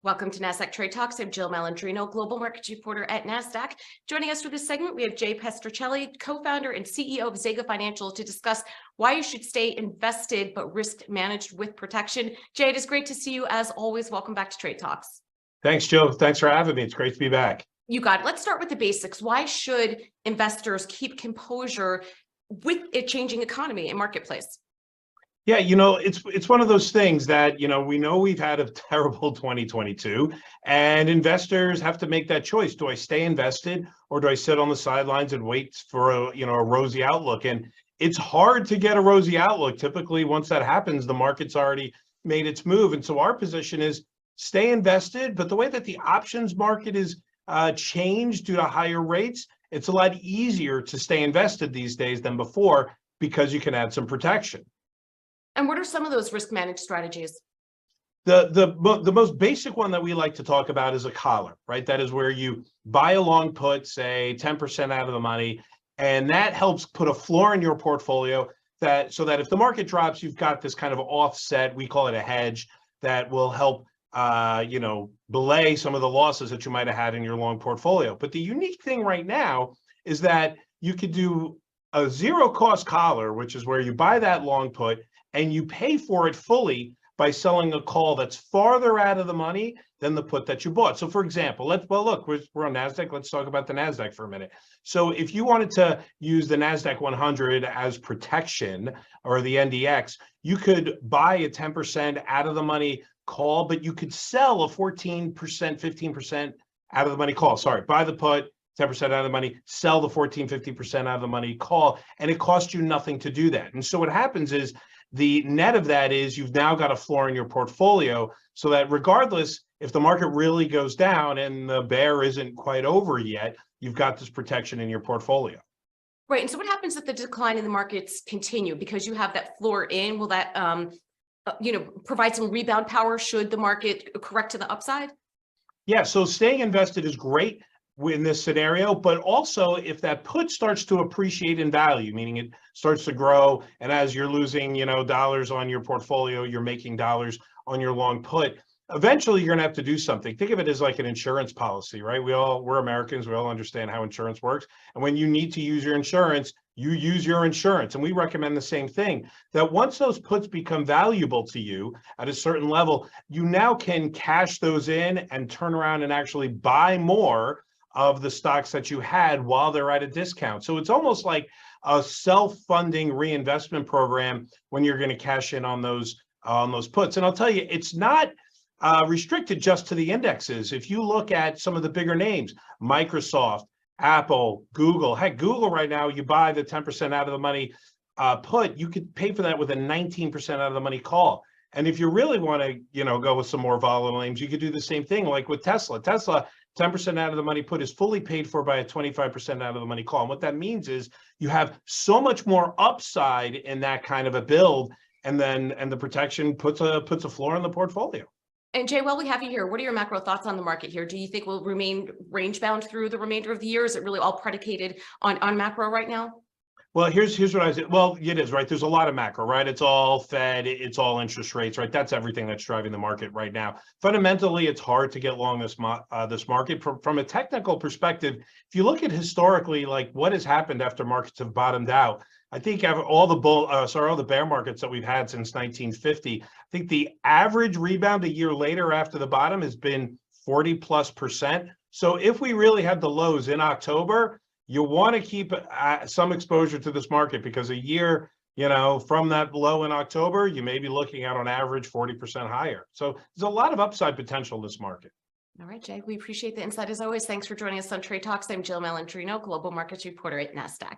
Welcome to Nasdaq Trade Talks. I'm Jill Malandrino, Global Markets Reporter at Nasdaq. Joining us for this segment, we have Jay Pestrichelli, co-founder and CEO of Zega Financial, to discuss why you should stay invested but risk managed with protection. Jay, it is great to see you as always. Welcome back to Trade Talks. Thanks, Jill. Thanks for having me. It's great to be back. You got it. Let's start with the basics. Why should investors keep composure with a changing economy and marketplace? Yeah, it's one of those things that, we know we've had a terrible 2022 and investors have to make that choice. Do I stay invested or do I sit on the sidelines and wait for a rosy outlook? And it's hard to get a rosy outlook. Typically, once that happens, the market's already made its move. And so our position is stay invested. But the way that the options market is changed due to higher rates, it's a lot easier to stay invested these days than before because you can add some protection. And what are some of those risk managed strategies? The most basic one that we like to talk about is a collar, right? That is where you buy a long put, say 10% out of the money, and that helps put a floor in your portfolio so that if the market drops, you've got this kind of offset, we call it a hedge, that will help belay some of the losses that you might have had in your long portfolio. But the unique thing right now is that you could do a zero cost collar, which is where you buy that long put and you pay for it fully by selling a call that's farther out of the money than the put that you bought. So for example, look, we're on Nasdaq. Let's talk about the Nasdaq for a minute. So if you wanted to use the Nasdaq 100 as protection or the NDX, you could buy a 10% out of the money call, but you could sell a 14%, 15% out of the money call. Sorry, buy the put, 10% out of the money, sell the 14, 50% out of the money call, and it costs you nothing to do that. And so what happens is the net of that is you've now got a floor in your portfolio so that regardless if the market really goes down and the bear isn't quite over yet, you've got this protection in your portfolio. Right. And so what happens if the decline in the markets continue because you have that floor in? Will that provide some rebound power should the market correct to the upside? Yeah, so staying invested is great in this scenario, but also if that put starts to appreciate in value, meaning it starts to grow, and as you're losing, dollars on your portfolio, you're making dollars on your long put, eventually you're gonna have to do something. Think of it as like an insurance policy, right? We're Americans, we all understand how insurance works. And when you need to use your insurance, you use your insurance. And we recommend the same thing, that once those puts become valuable to you at a certain level, you now can cash those in and turn around and actually buy more of the stocks that you had while they're at a discount. So it's almost like a self-funding reinvestment program when you're going to cash in on those puts. And I'll tell you, it's not restricted just to the indexes. If you look at some of the bigger names, Microsoft, Apple, Google, heck, Google right now, you buy the 10% out of the money put, you could pay for that with a 19% out of the money call. And if you really want to, go with some more volatile names, you could do the same thing like with Tesla. Tesla, 10% out of the money put is fully paid for by a 25% out of the money call. And what that means is you have so much more upside in that kind of a build, and the protection puts a floor in the portfolio. And Jay, while we have you here, what are your macro thoughts on the market here? Do you think we'll remain range bound through the remainder of the year? Is it really all predicated on macro right now? Well, here's what I said. Well, it is, right? There's a lot of macro, right? It's all Fed, it's all interest rates, right? That's everything that's driving the market right now. Fundamentally, it's hard to get long this market. From a technical perspective, if you look at historically, like what has happened after markets have bottomed out, I think all the bear markets that we've had since 1950, I think the average rebound a year later after the bottom has been 40+%. So if we really had the lows in October, you want to keep some exposure to this market because a year, from that low in October, you may be looking at on average 40% higher. So there's a lot of upside potential in this market. All right, Jay, we appreciate the insight as always. Thanks for joining us on Trade Talks. I'm Jill Malandrino, Global Markets Reporter at Nasdaq.